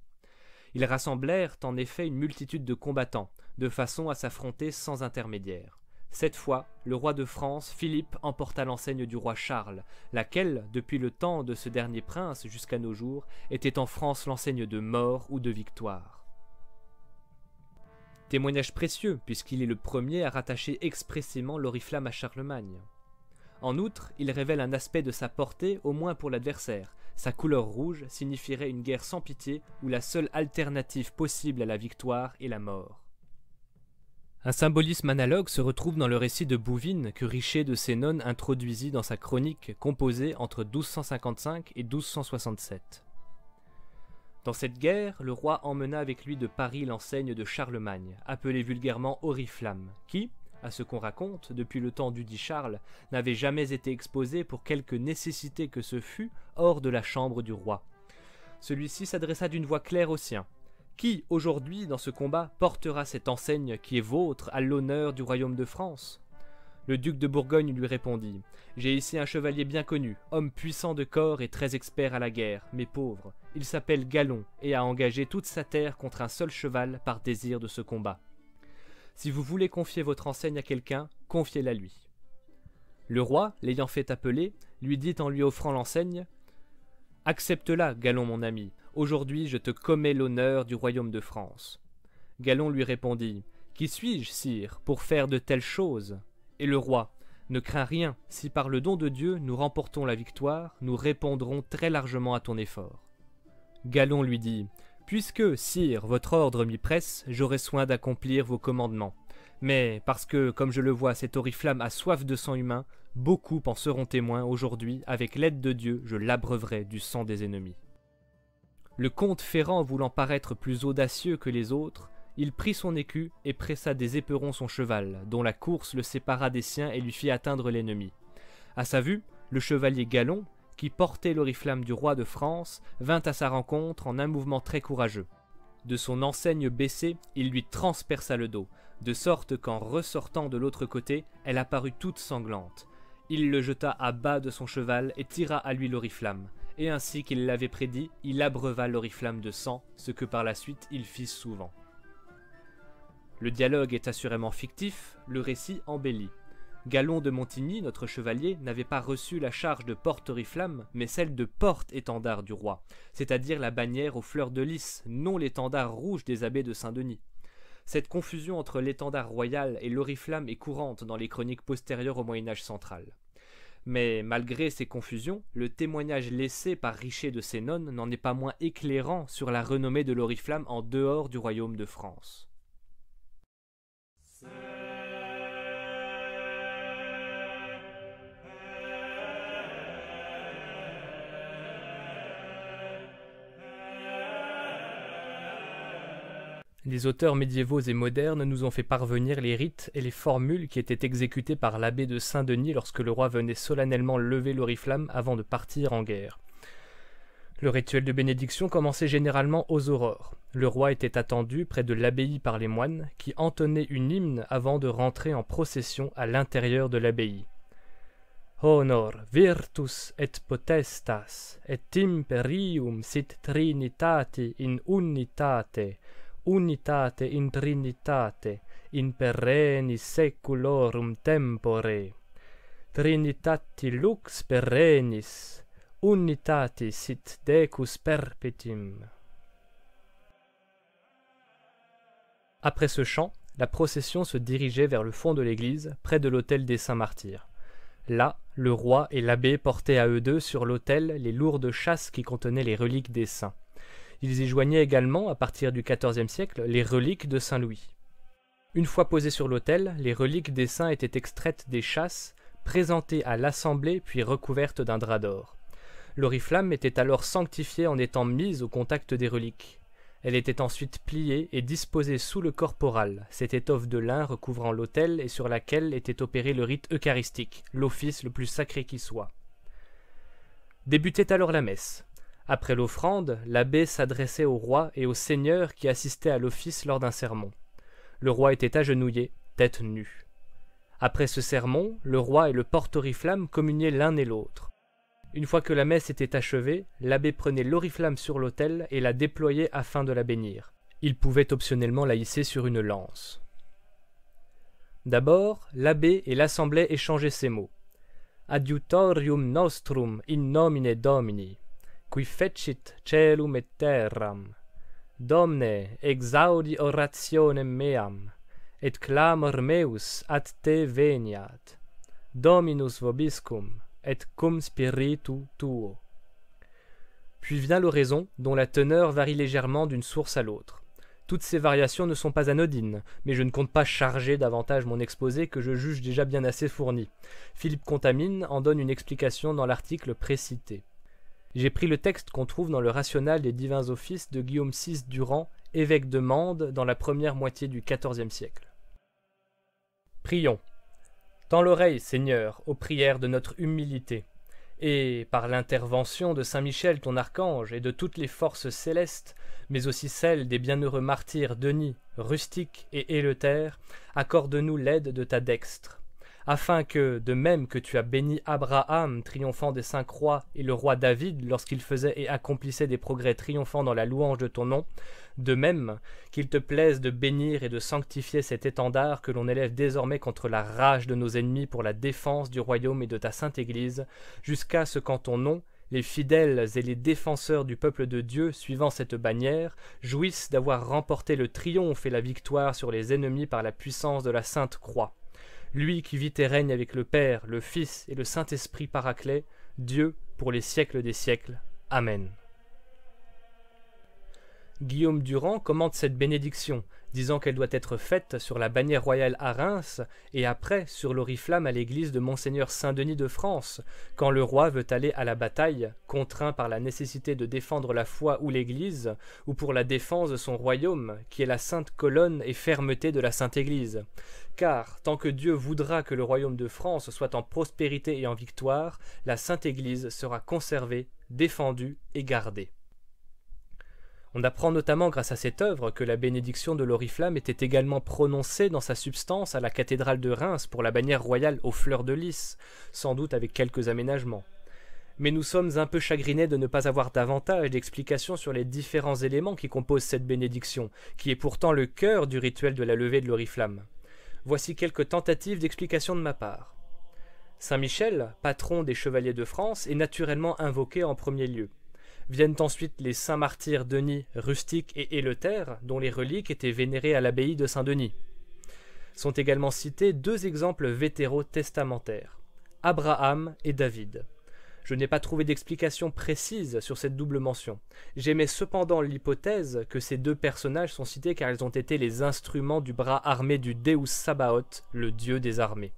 Ils rassemblèrent en effet une multitude de combattants, de façon à s'affronter sans intermédiaire. Cette fois, le roi de France, Philippe, emporta l'enseigne du roi Charles, laquelle, depuis le temps de ce dernier prince jusqu'à nos jours, était en France l'enseigne de mort ou de victoire. Témoignage précieux, puisqu'il est le premier à rattacher expressément l'oriflamme à Charlemagne. En outre, il révèle un aspect de sa portée, au moins pour l'adversaire. Sa couleur rouge signifierait une guerre sans pitié, où la seule alternative possible à la victoire est la mort. Un symbolisme analogue se retrouve dans le récit de Bouvines que Richer de Sénonne introduisit dans sa chronique composée entre 1255 et 1267. Dans cette guerre, le roi emmena avec lui de Paris l'enseigne de Charlemagne, appelée vulgairement Oriflamme, qui, à ce qu'on raconte, depuis le temps dudit Charles, n'avait jamais été exposée pour quelque nécessité que ce fût hors de la chambre du roi. Celui-ci s'adressa d'une voix claire aux siens. « Qui, aujourd'hui, dans ce combat, portera cette enseigne qui est vôtre à l'honneur du royaume de France ?» Le duc de Bourgogne lui répondit « J'ai ici un chevalier bien connu, homme puissant de corps et très expert à la guerre, mais pauvre. Il s'appelle Galon et a engagé toute sa terre contre un seul cheval par désir de ce combat. Si vous voulez confier votre enseigne à quelqu'un, confiez-la lui. » Le roi, l'ayant fait appeler, lui dit en lui offrant l'enseigne « Accepte-la, Galon mon ami. Aujourd'hui, je te commets l'honneur du royaume de France. » Galon lui répondit « Qui suis-je, sire, pour faire de telles choses ?» Et le roi « Ne crains rien, si par le don de Dieu nous remportons la victoire, nous répondrons très largement à ton effort. » Galon lui dit « Puisque, sire, votre ordre m'y presse, j'aurai soin d'accomplir vos commandements. Mais parce que, comme je le vois, cet Oriflamme a soif de sang humain, beaucoup en seront témoins aujourd'hui, avec l'aide de Dieu, je l'abreuverai du sang des ennemis. » Le comte Ferrand voulant paraître plus audacieux que les autres, il prit son écu et pressa des éperons son cheval, dont la course le sépara des siens et lui fit atteindre l'ennemi. À sa vue, le chevalier Galon, qui portait l'oriflamme du roi de France, vint à sa rencontre en un mouvement très courageux. De son enseigne baissée, il lui transperça le dos, de sorte qu'en ressortant de l'autre côté, elle apparut toute sanglante. Il le jeta à bas de son cheval et tira à lui l'oriflamme, et ainsi qu'il l'avait prédit, il abreuva l'oriflamme de sang, ce que par la suite il fit souvent. Le dialogue est assurément fictif, le récit embelli. Galon de Montigny, notre chevalier, n'avait pas reçu la charge de porte-oriflamme, mais celle de porte-étendard du roi, c'est-à-dire la bannière aux fleurs de lys, non l'étendard rouge des abbés de Saint-Denis. Cette confusion entre l'étendard royal et l'oriflamme est courante dans les chroniques postérieures au Moyen-Âge central. Mais malgré ces confusions, le témoignage laissé par Richer de Sénonne n'en est pas moins éclairant sur la renommée de l'oriflamme en dehors du royaume de France. Les auteurs médiévaux et modernes nous ont fait parvenir les rites et les formules qui étaient exécutés par l'abbé de Saint-Denis lorsque le roi venait solennellement lever l'oriflamme avant de partir en guerre. Le rituel de bénédiction commençait généralement aux aurores. Le roi était attendu près de l'abbaye par les moines, qui entonnaient une hymne avant de rentrer en procession à l'intérieur de l'abbaye. Honor, virtus et potestas, et imperium sit trinitati in unitate, unitate in trinitate, in perennis seculorum tempore. Trinitati lux perennis, unitatis sit decus perpetuum. Après ce chant, la procession se dirigeait vers le fond de l'église, près de l'autel des Saints-Martyrs. Là, le roi et l'abbé portaient à eux deux sur l'autel les lourdes chasses qui contenaient les reliques des saints. Ils y joignaient également, à partir du XIVe siècle, les reliques de Saint-Louis. Une fois posées sur l'autel, les reliques des saints étaient extraites des chasses, présentées à l'assemblée puis recouvertes d'un drap d'or. L'oriflamme était alors sanctifiée en étant mise au contact des reliques. Elle était ensuite pliée et disposée sous le corporal, cette étoffe de lin recouvrant l'autel et sur laquelle était opéré le rite eucharistique, l'office le plus sacré qui soit. Débutait alors la messe. Après l'offrande, l'abbé s'adressait au roi et aux seigneurs qui assistaient à l'office lors d'un sermon. Le roi était agenouillé, tête nue. Après ce sermon, le roi et le porte-oriflamme communiaient l'un et l'autre. Une fois que la messe était achevée, l'abbé prenait l'oriflamme sur l'autel et la déployait afin de la bénir. Il pouvait optionnellement la hisser sur une lance. D'abord, l'abbé et l'assemblée échangeaient ces mots. « Adiutorium nostrum in nomine Domini, qui fecit celum et terram. Domne, exaudi orationem meam, et clamor meus ad te veniat. Dominus vobiscum, et cum spiritu tuo. » Puis vient l'oraison, dont la teneur varie légèrement d'une source à l'autre. Toutes ces variations ne sont pas anodines, mais je ne compte pas charger davantage mon exposé que je juge déjà bien assez fourni. Philippe Contamine en donne une explication dans l'article précité. J'ai pris le texte qu'on trouve dans le Rational des divins offices de Guillaume VI Durand, évêque de Mende, dans la première moitié du XIVe siècle. Prions. Tends l'oreille, Seigneur, aux prières de notre humilité, et, par l'intervention de Saint Michel ton archange et de toutes les forces célestes, mais aussi celles des bienheureux martyrs Denis, Rustique et Éleuthère, accorde-nous l'aide de ta dextre, afin que, de même que tu as béni Abraham, triomphant des 5 rois, et le roi David, lorsqu'il faisait et accomplissait des progrès triomphants dans la louange de ton nom, de même qu'il te plaise de bénir et de sanctifier cet étendard que l'on élève désormais contre la rage de nos ennemis pour la défense du royaume et de ta sainte Église, jusqu'à ce qu'en ton nom, les fidèles et les défenseurs du peuple de Dieu, suivant cette bannière, jouissent d'avoir remporté le triomphe et la victoire sur les ennemis par la puissance de la sainte croix. Lui qui vit et règne avec le Père, le Fils et le Saint-Esprit Paraclet, Dieu pour les siècles des siècles. Amen. Guillaume Durand commente cette bénédiction, disant qu'elle doit être faite sur la bannière royale à Reims et après sur l'oriflamme à l'église de Monseigneur Saint-Denis de France, quand le roi veut aller à la bataille, contraint par la nécessité de défendre la foi ou l'église, ou pour la défense de son royaume, qui est la sainte colonne et fermeté de la sainte église. Car, tant que Dieu voudra que le royaume de France soit en prospérité et en victoire, la sainte église sera conservée, défendue et gardée. On apprend notamment grâce à cette œuvre que la bénédiction de l'oriflamme était également prononcée dans sa substance à la cathédrale de Reims pour la bannière royale aux fleurs de lys, sans doute avec quelques aménagements. Mais nous sommes un peu chagrinés de ne pas avoir davantage d'explications sur les différents éléments qui composent cette bénédiction, qui est pourtant le cœur du rituel de la levée de l'oriflamme. Voici quelques tentatives d'explication de ma part. Saint Michel, patron des chevaliers de France, est naturellement invoqué en premier lieu. Viennent ensuite les saints martyrs Denis, Rustique et Éleuthère, dont les reliques étaient vénérées à l'abbaye de Saint-Denis. Sont également cités 2 exemples vétérotestamentaires, Abraham et David. Je n'ai pas trouvé d'explication précise sur cette double mention. J'émets cependant l'hypothèse que ces 2 personnages sont cités car ils ont été les instruments du bras armé du Deus Sabaoth, le Dieu des armées.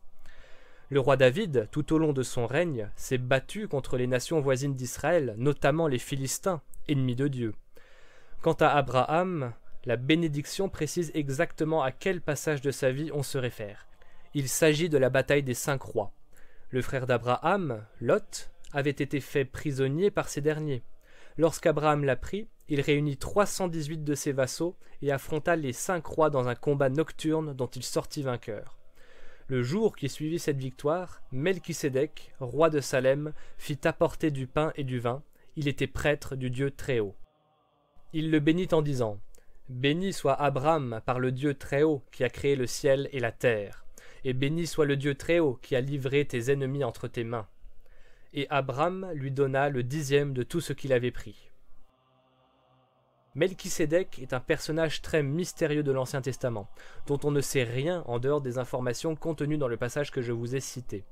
Le roi David, tout au long de son règne, s'est battu contre les nations voisines d'Israël, notamment les Philistins, ennemis de Dieu. Quant à Abraham, la bénédiction précise exactement à quel passage de sa vie on se réfère. Il s'agit de la bataille des 5 rois. Le frère d'Abraham, Lot, avait été fait prisonnier par ces derniers. Lorsqu'Abraham l'a pris, il réunit 318 de ses vassaux et affronta les 5 rois dans un combat nocturne dont il sortit vainqueur. Le jour qui suivit cette victoire, Melchisédek, roi de Salem, fit apporter du pain et du vin. Il était prêtre du Dieu Très-Haut. Il le bénit en disant « Béni soit Abraham par le Dieu Très-Haut qui a créé le ciel et la terre, et béni soit le Dieu Très-Haut qui a livré tes ennemis entre tes mains. » Et Abraham lui donna le 10e de tout ce qu'il avait pris. Melchisédek est un personnage très mystérieux de l'Ancien Testament, dont on ne sait rien en dehors des informations contenues dans le passage que je vous ai cité.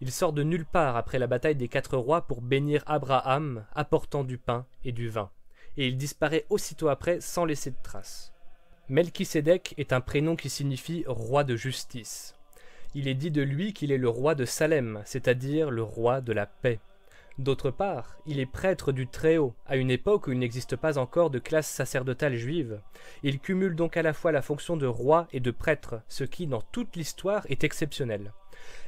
Il sort de nulle part après la bataille des 4 rois pour bénir Abraham, apportant du pain et du vin, et il disparaît aussitôt après sans laisser de traces. Melchisédek est un prénom qui signifie « roi de justice ». Il est dit de lui qu'il est le roi de Salem, c'est-à-dire le roi de la paix. D'autre part, il est prêtre du Très-Haut, à une époque où il n'existe pas encore de classe sacerdotale juive. Il cumule donc à la fois la fonction de roi et de prêtre, ce qui, dans toute l'histoire, est exceptionnel.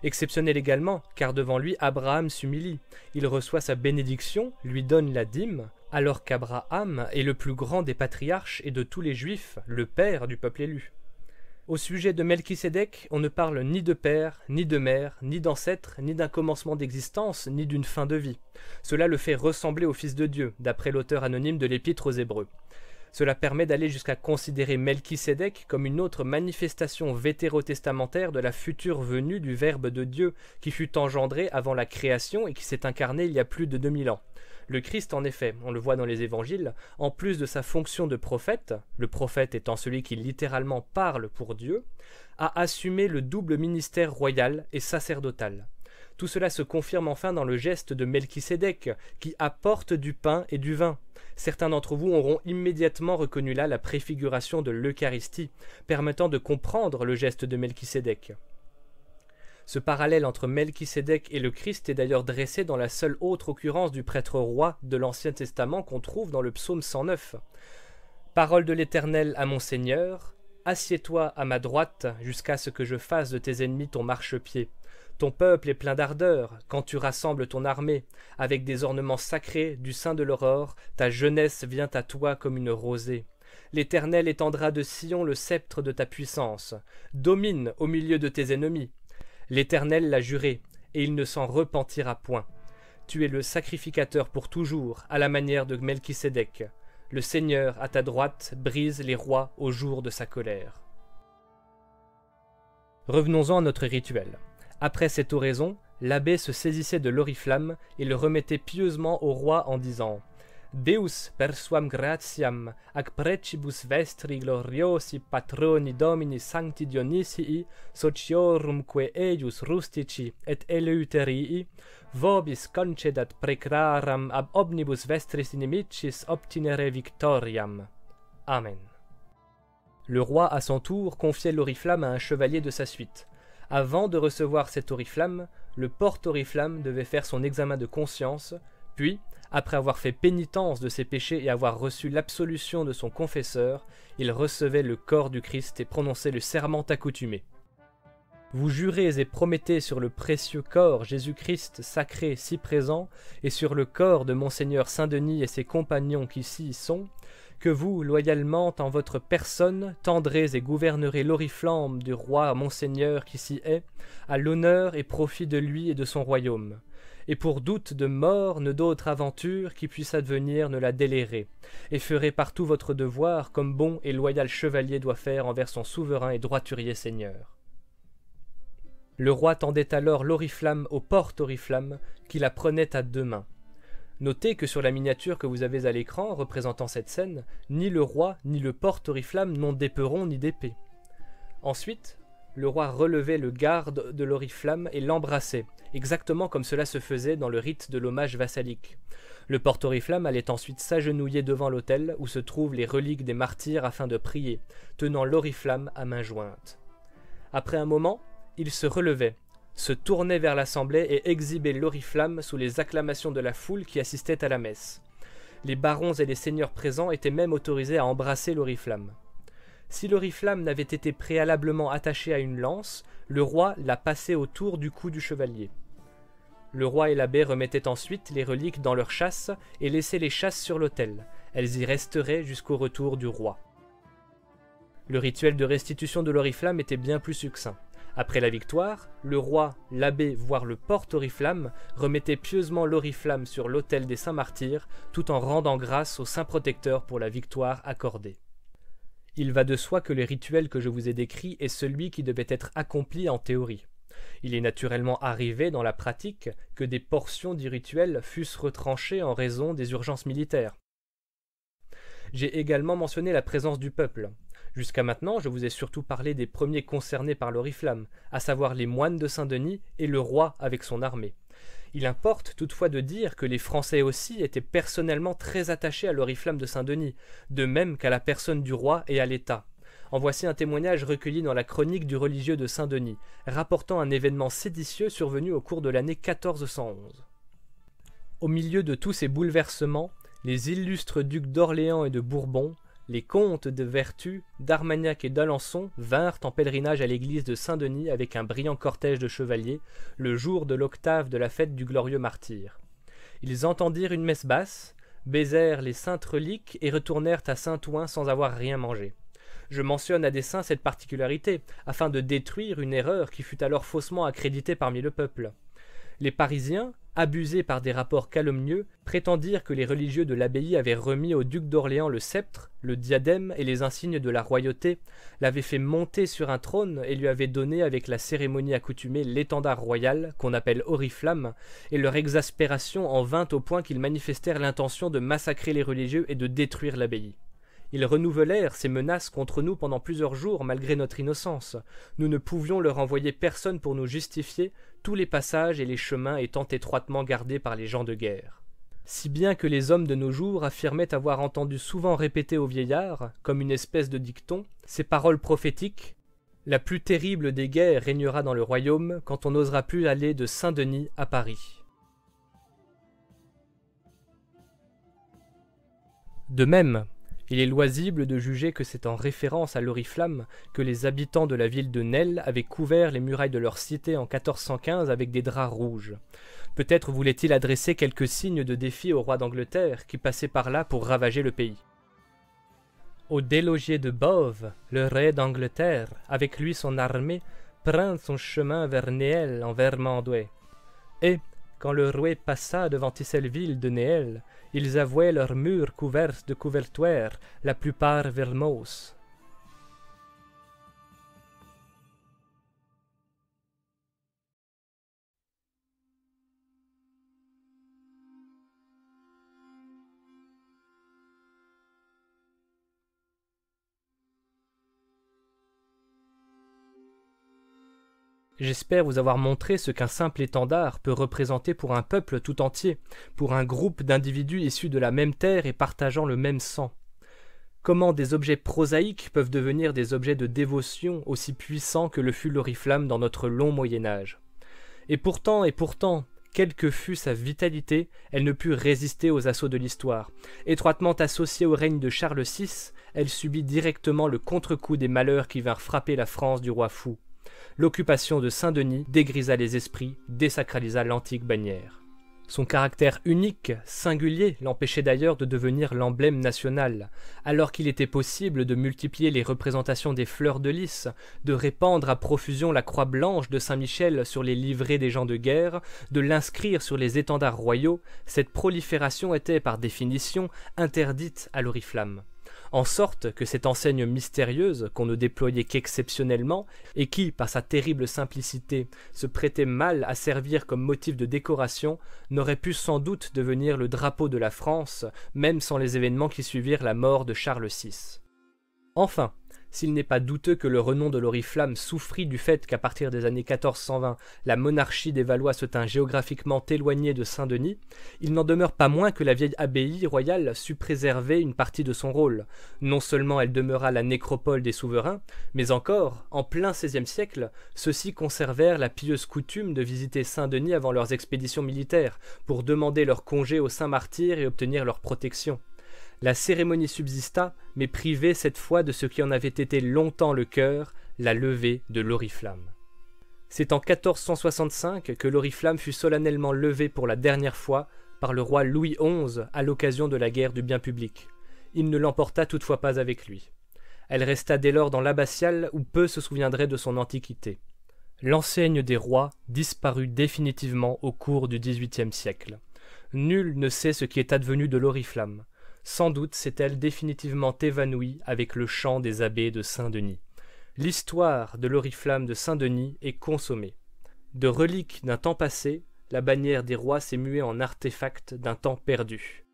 Exceptionnel également, car devant lui, Abraham s'humilie. Il reçoit sa bénédiction, lui donne la dîme, alors qu'Abraham est le plus grand des patriarches et de tous les Juifs, le père du peuple élu. Au sujet de Melchisédek, on ne parle ni de père, ni de mère, ni d'ancêtre, ni d'un commencement d'existence, ni d'une fin de vie. Cela le fait ressembler au Fils de Dieu, d'après l'auteur anonyme de l'Épître aux Hébreux. Cela permet d'aller jusqu'à considérer Melchisédek comme une autre manifestation vétérotestamentaire de la future venue du Verbe de Dieu qui fut engendré avant la création et qui s'est incarné il y a plus de 2000 ans. Le Christ, en effet, on le voit dans les évangiles, en plus de sa fonction de prophète, le prophète étant celui qui littéralement parle pour Dieu, a assumé le double ministère royal et sacerdotal. Tout cela se confirme enfin dans le geste de Melchisédek, qui apporte du pain et du vin. Certains d'entre vous auront immédiatement reconnu là la préfiguration de l'Eucharistie, permettant de comprendre le geste de Melchisédek. Ce parallèle entre Melchisédek et le Christ est d'ailleurs dressé dans la seule autre occurrence du prêtre roi de l'Ancien Testament qu'on trouve dans le psaume 109. Parole de l'Éternel à mon Seigneur, assieds-toi à ma droite jusqu'à ce que je fasse de tes ennemis ton marchepied. Ton peuple est plein d'ardeur quand tu rassembles ton armée. Avec des ornements sacrés du sein de l'aurore, ta jeunesse vient à toi comme une rosée. L'Éternel étendra de Sion le sceptre de ta puissance. Domine au milieu de tes ennemis. L'Éternel l'a juré, et il ne s'en repentira point. Tu es le sacrificateur pour toujours, à la manière de Melchisédek. Le Seigneur, à ta droite, brise les rois au jour de sa colère. Revenons-en à notre rituel. Après cette oraison, l'abbé se saisissait de l'oriflamme et le remettait pieusement au roi en disant « Deus per suam gratiam, ac precibus vestri gloriosi patroni domini sancti Dionysii, sociorumque eius rustici et eleuterii, vobis concedat preclaram ab omnibus vestris inimicis obtinere victoriam. Amen. » Le roi, à son tour, confiait l'oriflamme à un chevalier de sa suite. Avant de recevoir cette oriflamme, le porte-oriflamme devait faire son examen de conscience, puis, après avoir fait pénitence de ses péchés et avoir reçu l'absolution de son confesseur, il recevait le corps du Christ et prononçait le serment accoutumé. Vous jurez et promettez sur le précieux corps Jésus-Christ sacré si présent, et sur le corps de Monseigneur Saint-Denis et ses compagnons qui s'y sont, que vous, loyalement en votre personne, tendrez et gouvernerez l'oriflamme du roi Monseigneur qui s'y est, à l'honneur et profit de lui et de son royaume. Et pour doute de mort, ne d'autre aventure qui puisse advenir ne la délérez, et ferez partout votre devoir comme bon et loyal chevalier doit faire envers son souverain et droiturier seigneur. Le roi tendait alors l'oriflamme au porte-oriflamme, qui la prenait à deux mains. Notez que sur la miniature que vous avez à l'écran représentant cette scène, ni le roi ni le porte-oriflamme n'ont d'éperon ni d'épée. Ensuite, le roi relevait le garde de l'oriflamme et l'embrassait, exactement comme cela se faisait dans le rite de l'hommage vassalique. Le porte-oriflamme allait ensuite s'agenouiller devant l'autel où se trouvent les reliques des martyrs afin de prier, tenant l'oriflamme à main jointe. Après un moment, il se relevait, se tournait vers l'assemblée et exhibait l'oriflamme sous les acclamations de la foule qui assistait à la messe. Les barons et les seigneurs présents étaient même autorisés à embrasser l'oriflamme. Si l'oriflamme n'avait été préalablement attachée à une lance, le roi la passait autour du cou du chevalier. Le roi et l'abbé remettaient ensuite les reliques dans leurs chasses et laissaient les chasses sur l'autel. Elles y resteraient jusqu'au retour du roi. Le rituel de restitution de l'oriflamme était bien plus succinct. Après la victoire, le roi, l'abbé, voire le porte-oriflamme remettait pieusement l'oriflamme sur l'autel des saints martyrs, tout en rendant grâce au saint protecteur pour la victoire accordée. Il va de soi que le rituel que je vous ai décrit est celui qui devait être accompli en théorie. Il est naturellement arrivé dans la pratique que des portions du rituel fussent retranchées en raison des urgences militaires. J'ai également mentionné la présence du peuple. Jusqu'à maintenant, je vous ai surtout parlé des premiers concernés par l'oriflamme, à savoir les moines de Saint-Denis et le roi avec son armée. Il importe toutefois de dire que les Français aussi étaient personnellement très attachés à l'oriflamme de Saint-Denis, de même qu'à la personne du roi et à l'État. En voici un témoignage recueilli dans la chronique du religieux de Saint-Denis, rapportant un événement séditieux survenu au cours de l'année 1411. Au milieu de tous ces bouleversements, les illustres ducs d'Orléans et de Bourbon, les comtes de Vertus, d'Armagnac et d'Alençon vinrent en pèlerinage à l'église de Saint-Denis avec un brillant cortège de chevaliers, le jour de l'octave de la fête du glorieux martyr. Ils entendirent une messe basse, baisèrent les saintes reliques et retournèrent à Saint-Ouen sans avoir rien mangé. Je mentionne à dessein cette particularité, afin de détruire une erreur qui fut alors faussement accréditée parmi le peuple. Les Parisiens, abusés par des rapports calomnieux, prétendirent que les religieux de l'abbaye avaient remis au duc d'Orléans le sceptre, le diadème et les insignes de la royauté, l'avaient fait monter sur un trône et lui avaient donné avec la cérémonie accoutumée l'étendard royal, qu'on appelle oriflamme, et leur exaspération en vint au point qu'ils manifestèrent l'intention de massacrer les religieux et de détruire l'abbaye. Ils renouvelèrent ces menaces contre nous pendant plusieurs jours malgré notre innocence. Nous ne pouvions leur envoyer personne pour nous justifier, tous les passages et les chemins étant étroitement gardés par les gens de guerre. Si bien que les hommes de nos jours affirmaient avoir entendu souvent répéter aux vieillards, comme une espèce de dicton, ces paroles prophétiques La plus terrible des guerres régnera dans le royaume quand on n'osera plus aller de Saint-Denis à Paris. De même, il est loisible de juger que c'est en référence à l'oriflamme que les habitants de la ville de Nesle avaient couvert les murailles de leur cité en 1415 avec des draps rouges. Peut-être voulait-il adresser quelques signes de défi au roi d'Angleterre qui passait par là pour ravager le pays. Au déloger de Boves, le roi d'Angleterre, avec lui son armée, prend son chemin vers Néel en Vermandois. Et, quand le roi passa devant Tisselville de Néel, ils avouaient leurs murs couverts de couvertoirs, la plupart vermos. J'espère vous avoir montré ce qu'un simple étendard peut représenter pour un peuple tout entier, pour un groupe d'individus issus de la même terre et partageant le même sang. Comment des objets prosaïques peuvent devenir des objets de dévotion aussi puissants que le fut l'oriflamme dans notre long Moyen-Âge. Et pourtant, quelle que fût sa vitalité, elle ne put résister aux assauts de l'histoire. Étroitement associée au règne de Charles VI, elle subit directement le contre-coup des malheurs qui vinrent frapper la France du roi fou. L'occupation de Saint-Denis dégrisa les esprits, désacralisa l'antique bannière. Son caractère unique, singulier, l'empêchait d'ailleurs de devenir l'emblème national, alors qu'il était possible de multiplier les représentations des fleurs de lys, de répandre à profusion la croix blanche de Saint-Michel sur les livrées des gens de guerre, de l'inscrire sur les étendards royaux. Cette prolifération était, par définition, interdite à l'oriflamme. En sorte que cette enseigne mystérieuse, qu'on ne déployait qu'exceptionnellement, et qui, par sa terrible simplicité, se prêtait mal à servir comme motif de décoration, n'aurait pu sans doute devenir le drapeau de la France, même sans les événements qui suivirent la mort de Charles VI. Enfin, s'il n'est pas douteux que le renom de l'oriflamme souffrit du fait qu'à partir des années 1420, la monarchie des Valois se tint géographiquement éloignée de Saint-Denis, il n'en demeure pas moins que la vieille abbaye royale sut préserver une partie de son rôle. Non seulement elle demeura la nécropole des souverains, mais encore, en plein XVIe siècle, ceux-ci conservèrent la pieuse coutume de visiter Saint-Denis avant leurs expéditions militaires, pour demander leur congé aux saints martyrs et obtenir leur protection. La cérémonie subsista, mais privée cette fois de ce qui en avait été longtemps le cœur, la levée de l'oriflamme. C'est en 1465 que l'oriflamme fut solennellement levée pour la dernière fois par le roi Louis XI à l'occasion de la guerre du bien public. Il ne l'emporta toutefois pas avec lui. Elle resta dès lors dans l'abbatiale où peu se souviendraient de son antiquité. L'enseigne des rois disparut définitivement au cours du XVIIIe siècle. Nul ne sait ce qui est advenu de l'oriflamme. Sans doute s'est-elle définitivement évanouie avec le chant des abbés de Saint-Denis. L'histoire de l'oriflamme de Saint-Denis est consommée. De relique d'un temps passé, la bannière des rois s'est muée en artefact d'un temps perdu.